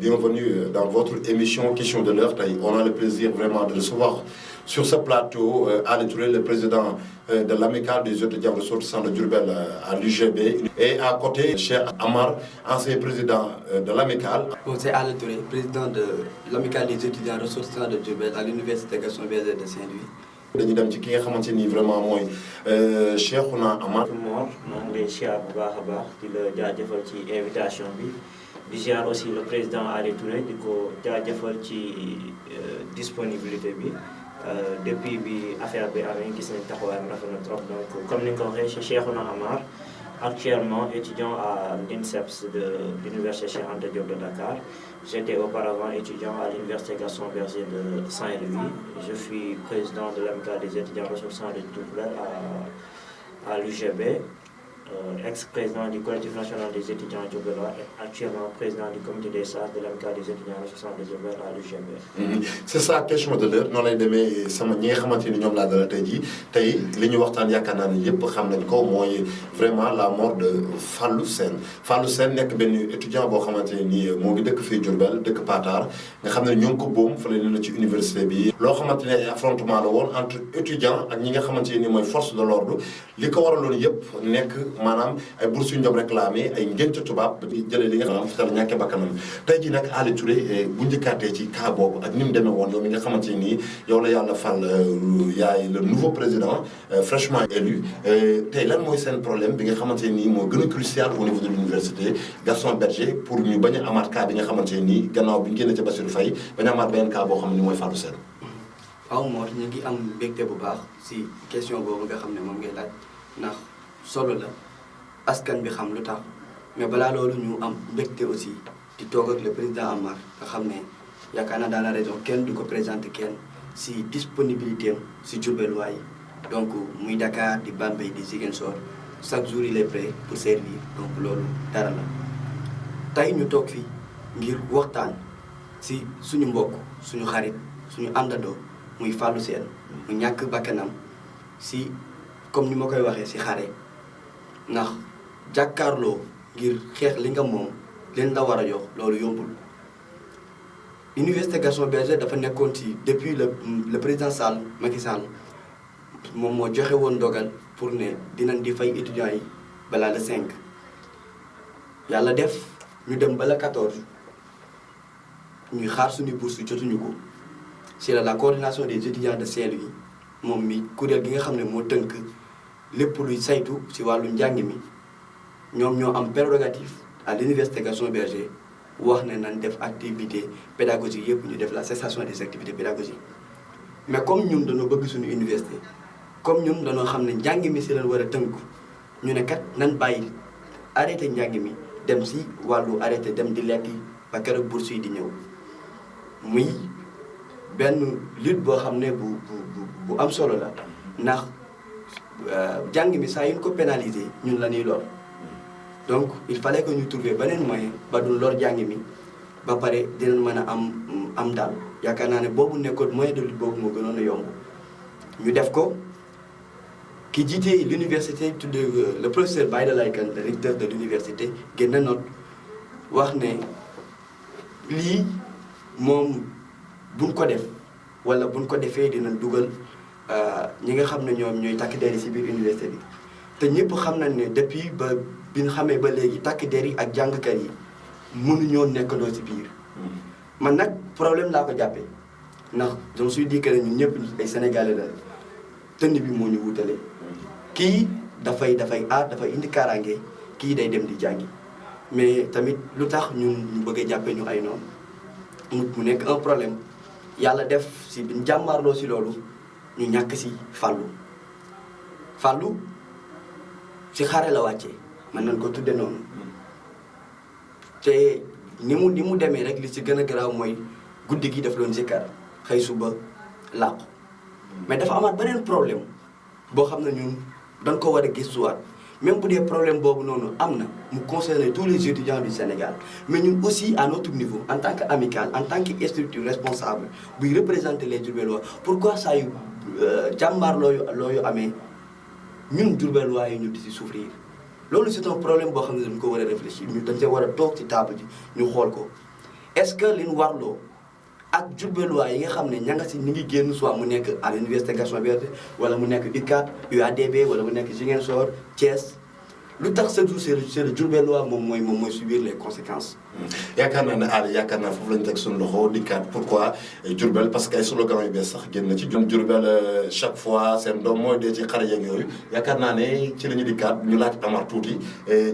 Bienvenue dans votre émission Question de l'heure. On a le plaisir vraiment de recevoir sur ce plateau Ali Touré, le président de l'amicale des étudiants ressortissants de Diourbel à l'UGB. Et à côté, Cheikh Amar, ancien président de l'amicale. Bon, c'est Ali Touré, président de l'amicale des étudiants ressortissants de Diourbel à l'université Gaston Berger de Saint-Louis. dañuy dem ci ki nga xamante ni vraiment mooy Cheikhouna Amar. Mor maa ngi lay ziar bu baax a baax di la jaajëfal ci invitation bi di ziar aussi le président Ali Touré di ko jaajëfal ci disponibilité bi depuis bi affaire bi amee gis nañ taxawaayam rafet na trop donc comme ni nga ko waxee Cheikhouna Amar actuellement étudiant à l'INSEPS de l'université Cheikh Anta Diop de Dakar. J'étais auparavant étudiant à l'université Gaston Berger de Saint-Louis. Je suis président de l'amicale des étudiants ressortissants de Diourbel à l'UGB, ex-président du collectif national des étudiants diourbellois et actuellement président du comité des sages de l'amicale des étudiants ressortissants de Diourbel à l'UGB. C'est ça question de l'heure noonu lay demee sama ñi nga xamante ni ñoom laa dala tey jii tey li ñu waxtaan yaakaar naa ne yëpp xam nañ ko mooy vraiment la mort de Fallou Sène. Fallou Sène nekk benn étudiant boo xamante ne nii moo ngi dëkk fii Diourbel dëkk Patar nga xam ne ñoo ngi ko boom fële ne la ci université bi. loo xamante ne ay affrontement la woon entre étudiant ak ñi nga xamante ne nii mooy force de l'ordre li ko waraloon yëpp nekk maanaam ay bourses yu ñu réclamé ay ngénte tubaab di jëlee li nga xam ne fital ñàkkee bakkanam tey jii nag Ali Touré bu njëkkaatee ci cas boobu ak ni mu demee woon yow mi nga xamante nii yow la yàlla fal yaay le nouveau président fraîchement élu tey lan mooy seen problème bi nga xamante nii moo gën a crucial au niveau de l'université Gaston Berger pour ñu bañ a amaat cas bi nga xamante nii gannaaw bi ñu génnee ca Bassirou Faye bañ a amaat benn cas boo xam ne mooy Fallou Sène. waaw Mor ñu ngi am mbégte bu baax si question boobu nga xam ne moom ngay laaj ndax solo la askan bi xam lu tax mais balaa loolu ñu am mbégte aussi di toog ak le président Amar nga xam ne yaakaar naa dans la région kenn du ko présenté kenn si disponibilité am si Diourbel waay donc muy Dakar di Bambey di Ziguinchor chaque jour il est prêt pour servir donc loolu dara la tey ñu toog fii ngir waxtaan si suñu mbokk suñu xarit suñu àndandoo muy Fallou Sène mu ñàkk bakkanam si comme ni ma koy waxee si xare ndax jàkkaarloo ngir xeex li nga moom leen la war a jox loolu yombul. Université Gaston Berger dafa nekkoon ci depuis le président Sall Macky Sall moom moo joxe woon dogal pour ne dinañ di fay étudiants yi balaa le 5 yàlla def ñu dem ba le 14 ñuy xaar suñu bourse jotuñu ko c'est la coordination des étudiants de Saint-Louis moom mi kuréel gi nga xam ne moo tënk lépp luy saytu ci wàllu njàng mi ñoom ñoo am prérogative à l'université Gaston Berger wax ne nañ def activité pédagogique yëpp ñu def la cessation des activités pédagogiques mais comme ñun dañoo bëgg suñu université comme ñun dañoo xam ne njàng mi si lañ war a tënku ñu ne kat nan bàyyi arrêté njàng mi dem si wàllu arrêté dem di lekki ba keroog bourse yi di ñëw muy benn lutte boo xam ne bu am solo la ndax jàng mi saa yu ñu ko pénaliser ñun la ñuy lor donc il fallait que ñu trouver beneen moyen ba du lor jàng mi ba pare dinañ mën a am daal yaakaar naa ne boobu nekkoon moyen de lutte boobu moo gënoon a yomb ñu def ko ki jiite l'université tudde le professeur Baïda Laykan le recteur de l'université génn note wax ne lii moom buñ ko def wala buñ ko defee dinañ dugal ñi nga xam ne ñoom ñooy takk der yi ci biir université bi te ñëpp xam nañ ne depuis ba bi ñu xamee ba léegi takk der yi ak jàngkat yi mënuñoo nekkandoo ci biir man nag problème laa ko jàppee ndax je me suis dit que ñun ñëpp ay sénégalais la tënn bi moo ñu wutale kii dafay indi kaaraange kii day dem di jàngi mais tamit lu tax ñun ñu bëgg a jàppee ñu ay noonu mu nekk un problème yàlla def si biñ jàmmaarloo si loolu ñu ñàkk si Fallou si xare la wàccee mën nañ ko tudde noonu te ni mu demee rek li si gën a garaaw mooy guddi gi daf doon zikkar xëy suba làqu mais dafa amaat beneen problème boo xam ne ñun dañ ko war a gëstuwaat même bu dee problème boobu noonu am na mu concerner tous les étudiants du Sénégal mais ñun aussi à notre niveau en tant que amicale en tant que structure responsable buy représenter les Diourbellois pourquoi saa yu jàmbaar looyu amee ñun Diourbellois yi ñu di si souffrir loolu c'est un problème boo xam ne dañ ko war a réfléchir ñu dañ see war a toog ci table ji ñu xool ko est-ce que li ñu warloo ak Diourbellois yi nga xam ne ña nga si ñu ngi génn soit mu nekk à l'université Gaston Berger wala mu nekk UCAD UADB wala mu nekk Ziguinchor Thiès lu tax chaque jour c'est le Diourbellois moom mooy subir les conséquences. yaakaar naa ne Aly yaakaar naa foofu lañu teg suñu loxo dikkaat pourquoi Diourbel parce que ay slogan yu bees sax génn na ci Diourbel chaque fois seen doom mooy dee ci xare yeeg yooyu yaakaar naa ne ci la ñu dikkaat ñu laaj Amar tuuti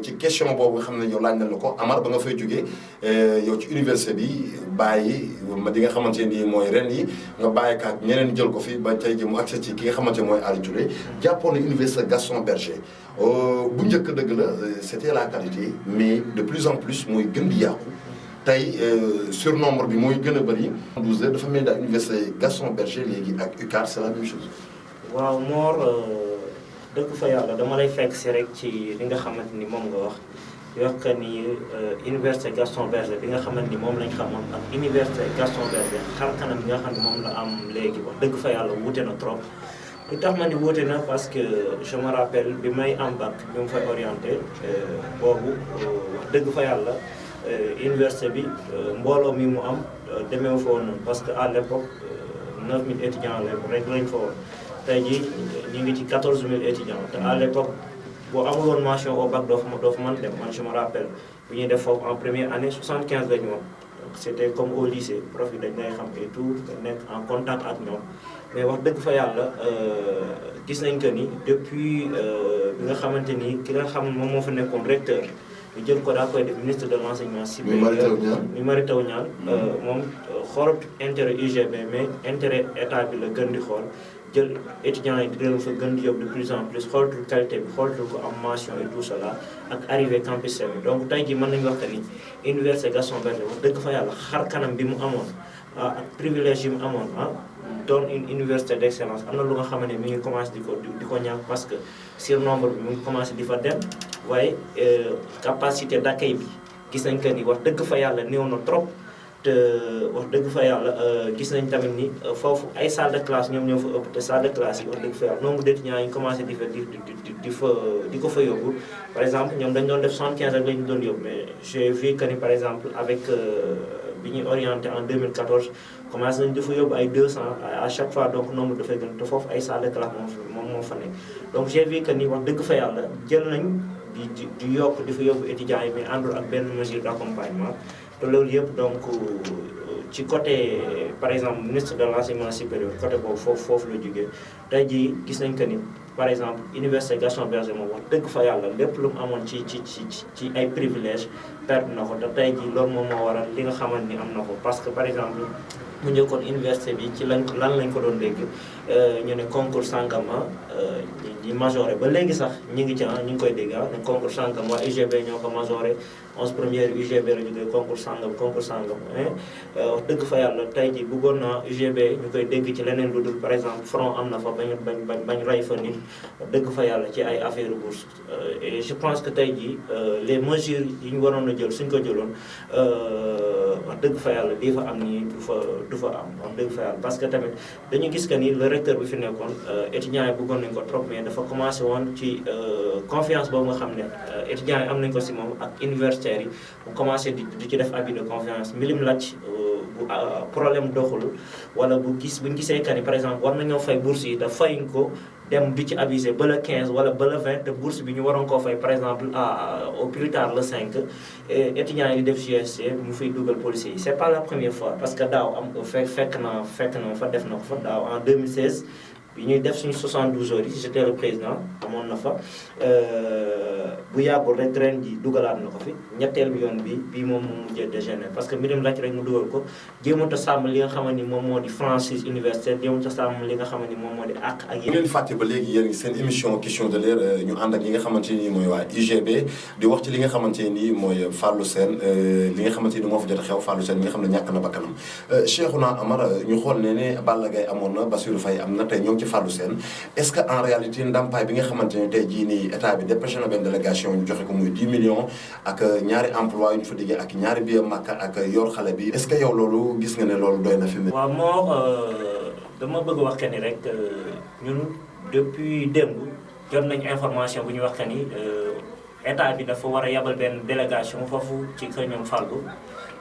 ci question boobu nga xam ne yow laaj nañ la ko Amar ba nga fay jógee yow ci université bi bàyyi ma di nga xamante ni mooy ren yi nga bàyyi kaat ñeneen jël ko fi ba tey ji mu accès ci ki nga xamante mooy Aly Touré jàppoon na université Gaston Berger bu njëkk dëgg la c'était la qualité mais de plus en plus mooy gën di yàqu tey surnombre bi mooy gën a bëri 12 heures dafa mel ni daal université Gaston Berger léegi ak UCAD c'est la même chose. waaw Mor dëgg fa yàlla dama lay fekk si rek ci li nga xamante ni moom nga wax yoo xam ni université Gaston Berger bi nga xamante ni moom lañ xamoon ak université Gaston Berger xar kanam bi nga xam ne moom la am léegi wax dëgg fa yàlla wuute na trop. lu tax ma ni wuute na parce que je me rappelle bi may am bac bi mu fay orienté boobu wax dëgg fa yàlla université bi mbooloo mi mu am demeewu fa woon parce que à l'époque 9000 étudiants rek lañ fa woon tey jii ñu ngi ci 14000 étudiants te à l'époque boo amul woon mention au bac doo fa mën dem man je me rappelle bi ñuy def foofu en première année 75 la ñu woon donc c'était comme au lycée prof yi dañ lay xam et tout nga nekk en contact ak ñoom mais wax dëgg fa yàlla gis nañ que ni depuis bi nga xamante ni ki nga xam moom moo fa nekkoon recteur ñu jël ko daa koy def ministre de l'enseignement supérieur mi Mary Teuw Niane moom xoolut intérêt UGB mais intérêt état bi la gën di xool jël étudiants yi di leen fa gën di yóbbu de plus en plus xoolatul qualité bi xoolatul ko am mention et tout cela ak arrivé campus bi donc tey jii mën nañu wax que ni université Gaston Berger wax dëgg fa yàlla xar kanam bi mu amoon ak privilège yi mu amoon doon une université d'excellence am na lu nga xam ne mi ngi commencé di ko ñàkk parce que surnombre bi mu ngi commencé di fa dem waaye capacité d'accueil bi gis nañ que ni wax dëgg fa yàlla néew na trop te wax dëgg fa yàlla gis nañ tamit ni foofu ay salle de classe ñoom ñoo fa ëpp te salle de classe yi wax dëgg fa yàlla nombre d'étudiants yi commencé di ko fa yóbbu par exemple ñoom dañ doon def 75 rek la ñu doon yóbbu mais j'ai vu que ni par exemple avec bi ñuy orienté en 2014 commencé nañ dafa yóbbu ay 200 à chaque fois donc nombre dafay gën te foofu ay salle de classe moom moo fa nekk donc j'ai vu que ni wax dëgg fa yàlla jël nañ di yokk di fa yóbbu étudiants yi mais àndul ak benn mesure d'accompagnement te loolu yëpp donc ci côté par exemple ministre de l'enseignement supérieur côté boobu foofu la jógee tey jii gis nañ que ni par exemple université Gaston Berger moom wax dëgg fa yàlla lépp lu mu amoon ci ay privilèges perdre na ko te tey jii loolu moom moo waral li nga xamante ni am na ko parce que par exemple mu njëkkoon université bi ci lan lañ ko doon dégg ñu ne concours sangama ñi majoré ba léegi sax ñi ngi ci ñu ngi koy dégg ne concours sangam waa UGB ñoo ko majoré 11 première UGB la jógee concours sangam wax dëgg fa yàlla tey ji bëggoon naa UGB ñu koy dégg ci leneen lu dul par exemple front am na fa bañ rey fa nit wax dëgg fa yàlla ci ay affaire bourse et je pense que tey ji les mesures yi ñu waroon a jël suñ ko jëloon wax dëgg fa yàlla lii fa am nii du fa am wax dëgg fa yàlla parce que tamit dañu gis que ni le recteur bi fi nekkoon étudiants yi bëggoon nañu ko trop mais dafa commencé woon ci confiance boobu nga xam ne étudiants yi am nañu ko si moom ak universitaires yi mu commencé di ci def abus de confiance milim lacc bu problème doxul wala buñ gisee que ni par exemple war nañoo fay bourse yi te fayuñ ko dem di ci abusé ba le 15 wala ba le 20 te bourse bi ñu waroon koo fay par exemple au plus tard le 5 étudiants yi di def GSC mu fiy dugal policiers yi c'est pas la première fois parce que daaw fekk na fa def na ko fa daaw en 2016 bi ñuy def suñu 72 heures yi j'étais le président amoon na fa bu yàggul rek ren ji dugalaat na ko fi ñetteel bi yoon bii moom mu mujjee dégénéré parce que mbirum laaj rek mu dugal ko jéemut a sàmm li nga xamante ni moom moo di franchise universitaire jéemut a sàmm li nga xamante ni moom moo di àq ak yéen fàtte ba léegi yéen seen émission question de l'heure ñu ànd ak ñi nga xamante ni mooy waa UGB di wax ci li nga xamante ni mooy Fallou Sène li nga xamante ni moo fa jot a xew Fallou Sène mi nga xam ne ñàkk na bakkanam Cheikhouna Amar ñu xool ne Balla Gaye amoon na Bassirou Faye am na tey ñoo ngi ci Fallou Sène est-ce que en réalité ndàmpaay bi nga xamante ne tey jii nii état bi dépêché na benn délégation ñu joxe ko muy 10 millions ak ñaari emploi yu ñu fa diggee ak ñaari billet Makka ak yor xale bi est-ce que yow loolu gis nga ne loolu doy na fi mu. waaw moo dama bëgg wax que ni rek ñun depuis démb jot nañu information bu ñu wax que ni état bi dafa war a yabal benn délégation foofu ci kër ñoom Fallou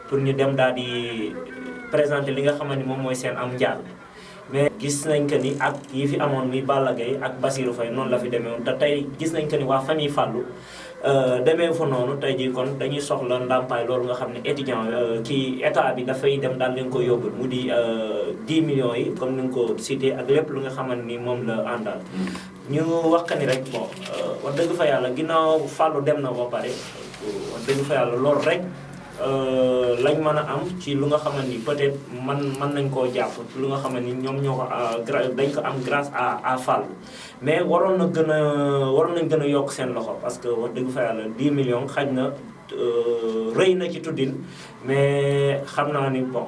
pour ñu dem daal di présenter li nga xamante ni moom mooy seen am njaal mais gis nañ que ni ak yi fi amoon muy Balla Gaye ak Bassirou Faye noonu la fi demee woon te tey gis nañ que ni waa famille Fallou demee fa noonu tey jii kon dañuy soxla ndàmpaay loolu nga xam ne étudiant kii état bi dafay dem daal leen ko yóbbul mu di 10 millions yi comme ni nga ko cité ak lépp lu nga xamante ni moom la àndal. ñu wax que ni rek bon wax dëgg fa yàlla ginnaaw Fallou dem na ba pare wax dëgg fa yàlla loolu rek lañ mën a am ci lu nga xamante ni peut-être mën nañ koo jàpp lu nga xamante ni ñoom ñoo ko dañ ko am grâce à Fallou mais waroon nañ gën a yokk seen loxo parce que wax dëgg fa yàlla 10 millions xaj na rëy na ci tuddin mais xam naa ni bon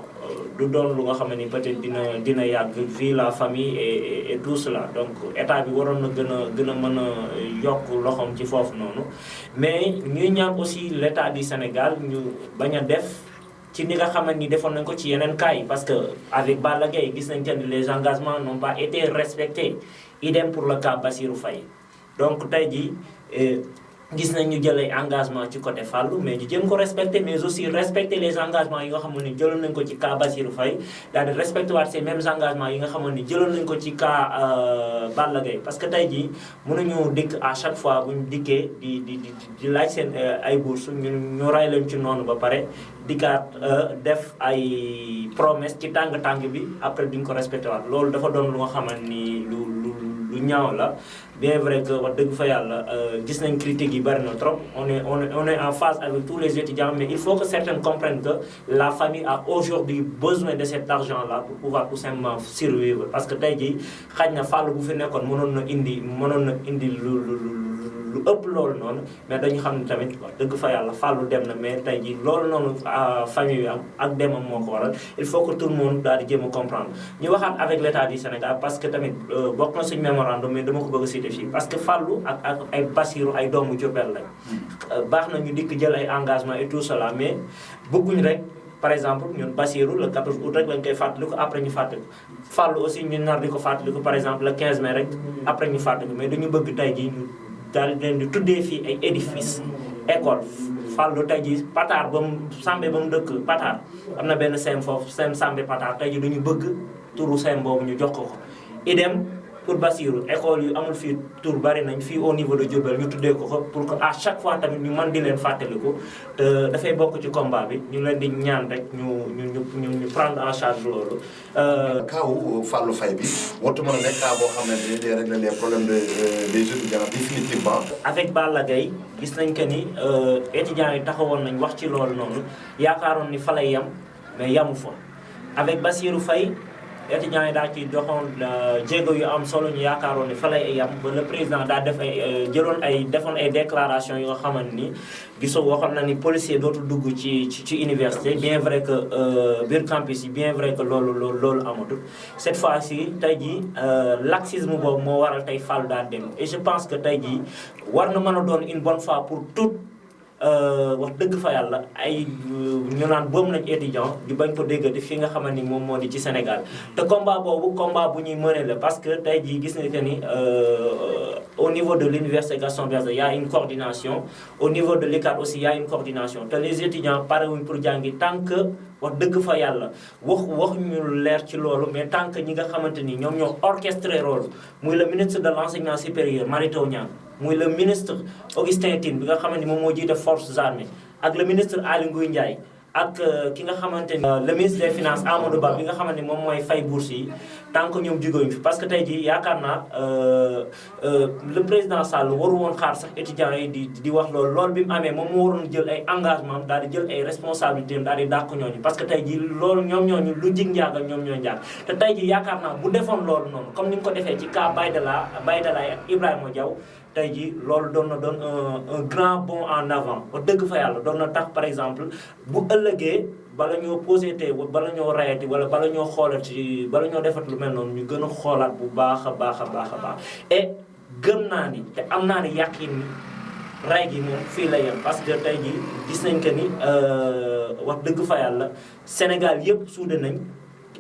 du doon lu nga xam ni peut-être dina yàgg vu la famille et tout cela donc état bi waroon na gën a mën a yokk loxoom ci foofu noonu mais ñuy ñaan aussi l'état du Sénégal ñu bañ a def ci ni nga xamante ni defoon nañ ko ci yeneen cas yi parce que avec Balla Gaye gis nañ que les engagements n'ont pas été respectés idem pour le cas Bassirou Faye donc tey jii gis nañ ñu jël ay engagement ci côté Fallou mais ñu jëm ko respecter mais aussi respecter les engagements yi nga xamoon ni jëloon nañ ko ci cas Bassirou Faye daal di respecter waat ces mêmes engagements yi nga xamoon ni jëloon nañ ko ci cas Balla Gaye parce que tey jii mënuñu dikk à chaque fois bu ñu dikkee di laaj seen ay bourses ñu ray leen ci noonu ba pare dikkaat def ay promesse ci tàng bi après duñ ko respecter waat loolu dafa doon lu nga xamante ni lu ñaaw la bien vrai que wax dëgg fa yàlla gis nañ critiques yi bari na trop on est en phase avec tous les étudiants mais il faut que certains comprennent que la famille a aujourd'hui besoin de cet argent là pour pouvoir tout simplement survivre parce que tey jii xaj na Fallou bu fi nekkoon mënoon na indi lu ëpp loolu noonu mais dañu xam ne tamit wax dëgg fa yàlla Fallou dem na mais tey jii loolu noonu famille bi am ak demam moo ko waral il faut que tout le monde daal di jéem a comprendre ñu waxaat avec l'état du Sénégal parce que tamit bokk na suñu mémorandum mais dama ko bëgg a citer fii parce que Fallou ak ay Bassirou ay doomu Diourbel lañ baax na ñu dikk jël ay engagement et tout cela mais bëgguñ rek par exemple ñun Bassirou le 14 août rek lañ koy fàttaliku après ñu fàttaliku Fallou aussi ñu nar di ko fàttaliku par exemple le 15 mai rek après ñu fàttaliku mais dañu bëgg tey jii ñu daal di leen di tuddee fii ay édifice école Fallou tey jii Patar ba mu Sambé ba mu dëkk Patar am na benn sem foofu sem Sambé Patar tey jii dañu bëgg turu sem boobu ñu jox ko idem pour Bassirou école yu amul fii tur bari nañ fii au niveau de Diourbel ñu tuddee ko pour que à chaque fois tamit ñu mën di leen fàttaliku te dafay bokk ci combat bi ñu leen di ñaan rek ñu prendre en charge loolu. kaawu Fallou Faye bi warut mën a nekk cas boo xam ne day régler les problèmes des étudiants définitivement. avec Balla Gaye gis nañ que ni étudiants yi taxawoon nañ wax ci loolu noonu yaakaaroon ni fa lay yem mais yamu fa avec Bassirou Faye. étudiants yi daal ci doxoon jéego yu am solo ñu yaakaaroon ni fa lay yam ba le président daa def ay defoon ay déclaration yoo xamante ni gisoo waxoon na ni policier dootul dugg ci université bien vrai que biir campus yi bien vrai que loolu amatul cette fois-ci tey jii laxisme boobu moo waral tey Fallou daal dem et je pense que tey jii war na mën a doon une bonne fois pour toutes wax dëgg fa yàlla ay ñu naan boobu nañ étudiant di bañ ko déggati fi nga xamante ni moom moo di ci Sénégal te combat boobu combat bu ñuy mëne la parce que tey jii gis nañ que ni au niveau de l'université Gaston Berger y a une coordination au niveau de l'UCAD aussi y a une coordination te les étudiants parewuñ pour jàngi tant que wax dëgg fa yàlla wax ñu leer ci loolu mais tant que ñi nga xamante ni ñoom ñoo orchestré rôle muy le ministre de l'enseignement supérieur Mary Teuw Niane muy le ministre Augustin Tine bi nga xamante ni moom moo jiite forces armées ak le ministre Aly Ngouille Ndiaye ak ki nga xamante ni le ministre des finances Amadou Ba bi nga xamante ni moom mooy fay bourse yi tant que ñoom jógewuñ fi parce que tey jii yaakaar naa le président Sall waru woon xaar sax étudiants yi di wax loolu bi mu amee moom moo waroon jël ay engagement daal di jël ay responsabilités daal di dàq ñooñu parce que tey jii loolu ñooñu lu jig njaagal ñoom ñooy njaag te tey jii yaakaar naa bu defoon loolu noonu comme ni mu ko defee ci cas Baydala ak Ibrahima Diaw tey jii loolu doon na doon un grand bond en avant ba dëgg fa yàlla doon na tax par exemple bu ëllëgee bala ñoo posé te bala ñoo rayati wala bala ñoo xoolati bala ñoo defat lu mel noonu ñu gën a xoolaat bu baax a baax et gëm naa ni te am naa ni yàqin ni ray gi moom fii la yem parce que tey jii gis nañ que ni wax dëgg fa yàlla Sénégal yëpp suude nañ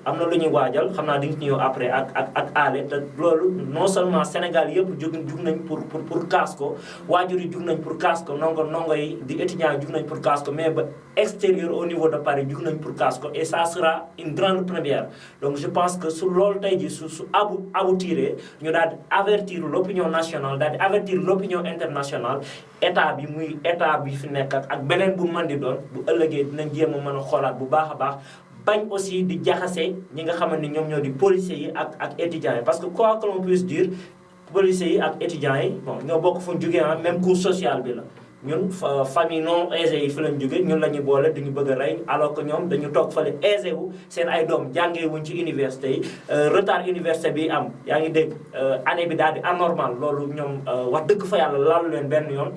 am na lu ñuy waajal xam naa di nga ñëw après ak aale te loolu non seulement Sénégal yëpp jug nañ pour kaas ko waajur yi jug nañ pour kaas ko ndongo yi di étudiants yi jug nañ pour kaas ko mais ba extérieur au niveau de Paris jug nañ pour kaas ko et ça sera une grande première donc je pense que su loolu tey ji su aboutiré ñu daal di avertir l'opinion nationale daal di avertir l'opinion internationale état bi fi nekk ak beneen bu mën di doon bu ëllëgee dinañ jéem a mën a xoolaat bu baax a baax bañ aussi di jaxase ñi nga xamante ni ñoom ñoo di policiers yi ak étudiants yi parce que quoi que l'on puisse dire policiers yi ak étudiants yi bon ñoo bokk fu ñu jógee même cours social bi la ñun famille non aisée yi fi lañ jóge ñun la ñuy boole duñu bëgg a rey alors que ñoom dañu toog fale aisé wu seen ay doom jàngee wuñ ci université yi retard université bi am yaa ngi dégg année bi daal di anormal loolu ñoom wax dëgg fa yàlla laalu leen benn yoon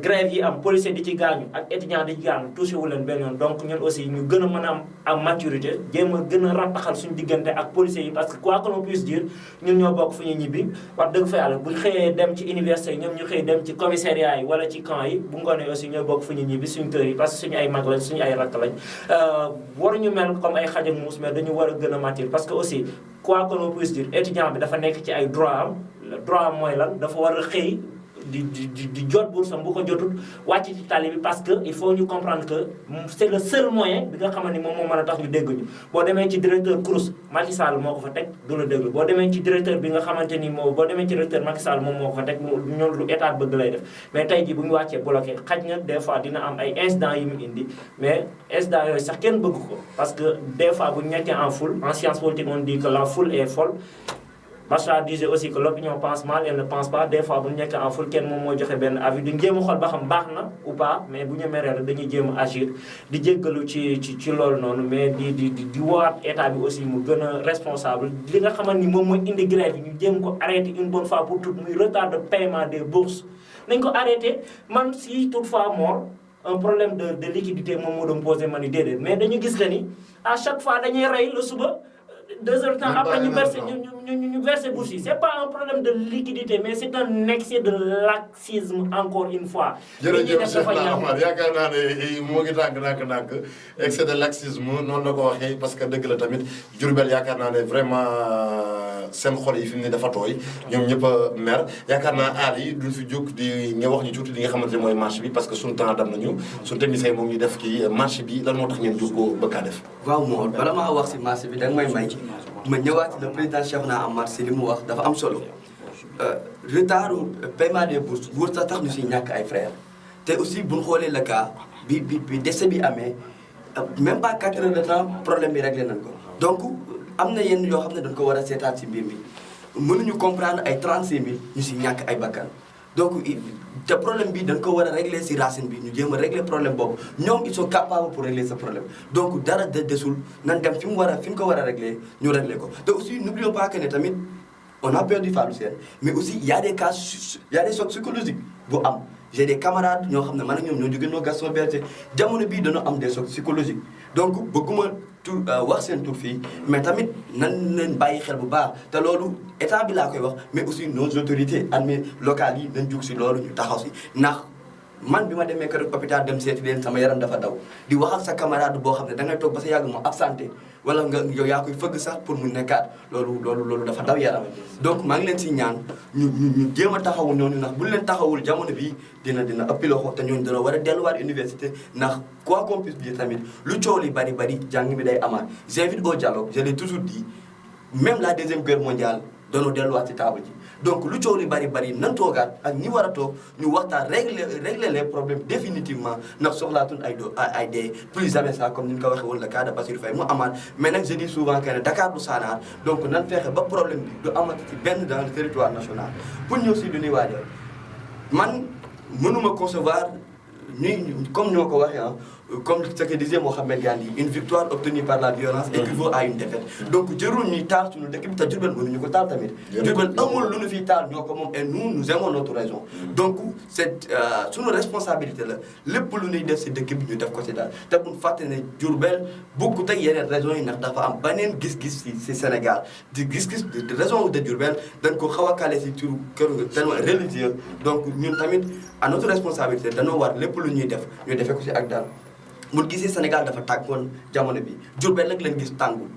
grève yi am policier di ci gaañu ak étudiant di ci gaañu touché wu leen benn yoon donc ñun aussi ñu gën a mën a am maturité jéem a gën a rattaxal suñu diggante ak policiers yi parce que quoi que l'on puisse dire ñun ñoo bokk fu ñu ñibbi wax dëgg fa yàlla buñ xëyee dem ci université yi ñoom ñu xëy dem ci commissariat wala ci camp yi bu ngoonee aussi ñooy bokk fu ñu ñibbi suñu kër yi parce que suñu ay mag lañ suñu ay rakk lañ waruñu mel comme ay xaj ak muus mais dañu war a gën a mature parce que aussi quoi que l'on puisse dire étudiant bi dafa nekk ci ay droit am mooy lan dafa war a xëy di jot boursam bu ko jotut wàcc ci tali bi parce que il faut ñu comprendre que c'est le seul moyen bi nga xamante ni moom moo mën a tax ñu dégg ñu boo demee ci directeur CROUS Macky Sall moo ko fa teg du la déglu boo demee ci directeur bi nga xamante ni boo demee ci directeur Macky Sall moom moo ko fa teg ñoom lu état bëgg lay def mais tey ji bu ñu wàccee bloqué xaj na des fois dina am ay incidents yi mu indi mais incidents yooyu sax kenn bëgg ko parce que des fois bu ñu nekkee en foule en science politique on dit que la foule est folle Bachar disait aussi que l'opinion pense mal, elle ne pense pas. Des fois, bu ñu nekkee en foule kenn moom moo joxe benn avis duñ jéem a xool ba xam baax na ou pas mais bu ñu meree rek dañuy jéem a agir di jéggalu ci loolu noonu mais di woowaat état bi aussi mu gën a responsable li nga xamante ni moom mooy indi grève yi ñu jéem ko arrêter une bonne fois pour toutes muy retard de paiement des bourses nañ ko arrêter man si toutefois mort un problème de liquidité moom moo doon posé ma ni déedéet mais dañu gis que ni à chaque fois dañuy rey le suba 2 heures de temps après ñu verser bourse yi c'est pas un problème de liquidité mais c'est un excès de laxisme encore une fois. jërëjëf Cheikh Ahmad yaakaar naa ne moo ngi tànk excès de laxisme noonu la ko waxee parce que dëgg la tamit Diourbel yaakaar naa ne vraiment seen xol yi fi mu ne dafa tooy ñoom ñëpp a mer yaakaar naa aal yi duñ fi jóg di nga wax ñu tuuti li nga xamante ne mooy marché bi parce que suñu temps dam nañu suñu technicien moom ñu def kii marché bi lan moo tax ngeen jóg ko bëgg a def. waaw moo bala maa wax si marché bi danga may ma ñëwaat le président Cheikhouna Amar si li mu wax dafa am solo retard paiement des bourses bourse tax ñu si ñàkk ay frères te aussi bu ñu xoolee le cas bi décès bi amee même pas 4 heures de temps problème bi réglé nañ ko donc am na yenn yoo xam ne dañ ko war a seetaat si mbir mi mënuñu comprendre ay 35000 ñu si ñàkk ay bakkan donc te problème bi dañ ko war a régler si racine bi ñu jéem a régler problème boobu ñoom ils sont capables pour régler ce problème donc dara desul nan dem fi mu ko war a régler ñu régler ko te aussi n'oublions pas que ne tamit on a perdu Fallou Sène mais aussi y a des cas y a des chocs psychologiques bu am j'ai des camarades ñoo xam ne man ak ñoom ñoo jóge noo Gaston Berger jamono bii dañoo am des chocs psychologiques donc bëgguma tur wax seen tur fii mais tamit nan leen bàyyi xel bu baax te loolu état bi laa koy wax mais aussi nos autorités locales yi nañ jug si loolu ñu taxaw si ndax man bi ma demee kër hôpital dem seeti leen sama yaram dafa daw di wax ak sa camarade boo xam ne da ngay toog ba sa yàgg mu absenté wala nga yow yaa koy fëgg sax pour mu nekkaat loolu dafa daw yaram donc maa ngi leen si ñaan ñu jéem a taxawu ñooñu ndax bu leen taxawul jamono bii dina ëppi loxo te ñooñu dana war a delluwaat université ndax quoi qu'on puisse dire tamit lu coow li bari jàng bi day amaat j'invite au dialogue je l'ai toujours dit même la deuxième guerre mondiale doonoo delluwaat ci table ji donc lu coow li bari nan toogaat ak ñi war a toog ñu waxtaan régler les problèmes définitivement ndax soxlaatuñ ay des plus jamais ça comme ni ñu ko waxee woon le cas de Bassirou Faye mu amaat mais nag je dis souvent que ne Dakar du Saanaar donc nan fexe ba problème bi du amati ci benn dans le territoire national pour ñëw si lu ñuy waajal man mënuma concevoir ni comme ñoo ko waxee comme ce que disait Mohamed Gandhi une victoire obtenue par la violence équivaut à une défaite donc jërul ñuy taal suñu dëkk bi te Diourbel mënuñu ko taal tamit Diourbel amul lu ñu fiy taal ñoo ko moom et nous aimons notre région donc c'est suñu responsabilité la lépp lu ñuy def si dëkk bi ñu def ko si daal te buñ fàtte ne Diourbel bokkut ak yeneen régions yi ndax dafa am beneen gis-gis si Sénégal di gis-gis de région de Diourbel dañ ko xaw a calé si turu kër tellement religieux donc ñun tamit à notre responsabilité dañoo war lépp lu ñuy def ñu defee ko si ak daal mu gisee Sénégal dafa tàngoon jamono bi Diourbel nag lañ gis tàngul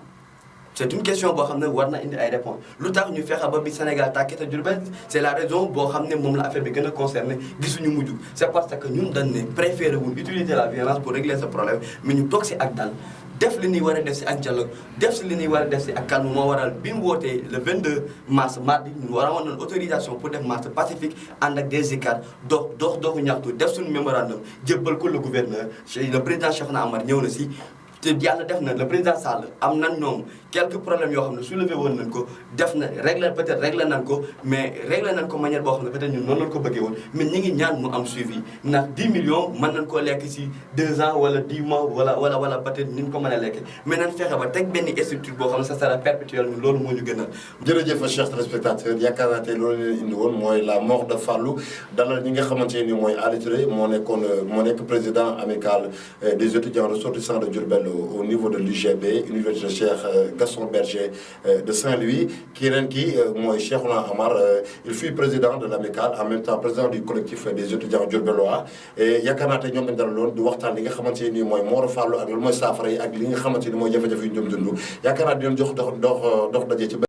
c'est une question boo xam ne war na indi ay réponses lu tax ñu fexe ba bi Sénégal tàkkee te Diourbel c'est la raison boo xam ne moom la affaire bi gën a concerné gisuñu mujj c'est parce que ñun dañ ne préféré wuñ utiliser la violence pour régler ce problème mais ñu toog si ak dal def li ñuy war a def si ak dialogue def si li ñuy war a def si ak calme moo waral bi mu wootee le 22 mars mardi ñu war a woon autorisation pour def marche pacifique ànd ak des ICAR doxu ñaxtu def suñu mémorandum jébbal ko le gouverneur le président Cheikhouna Amar ñëw na si te yàlla def na le président Sall am nañ ñoom quelques problèmes yoo xam ne soulevé woon nañ ko def na peut-être réglé nañ ko mais réglé nañ ko manière boo xam ne peut-être ñun noonu lañ ko bëggee woon mais ñi ngi ñaan mu am suivi ndax 10 millions mën nañ koo lekk si 2 ans wala 10 mois wala peut-être ni ñu ko mën a lekkee mais nañ fexe ba teg benn structure boo xam ne ça sera perpétuel ñun loolu moo ñu gënal. jërëjëf chers téléspectateurs yaakaar naa tey loolu leen indi woon mooy la mort de Fallou dalal ñi nga xamante ni mooy Ali Touré moo nekk président amical des étudiants ressortissants de Diourbel au niveau de l'UGB Université Cheikh Gaston Berger de Saint-Louis keneen ki mooy Cheikhouna Amar il fut président de l'amicale en même temps président du collectif des étudiants diourbellois et yaakaar naa tey ñoom lañ dalaloon di waxtaan li nga xamante ni mooy Mor Fallou ak loolu mooy saafara yi ak li nga xamante ni mooy jafe-jafe yu ñu doon dund yaakaar naa di leen jox dox daje ci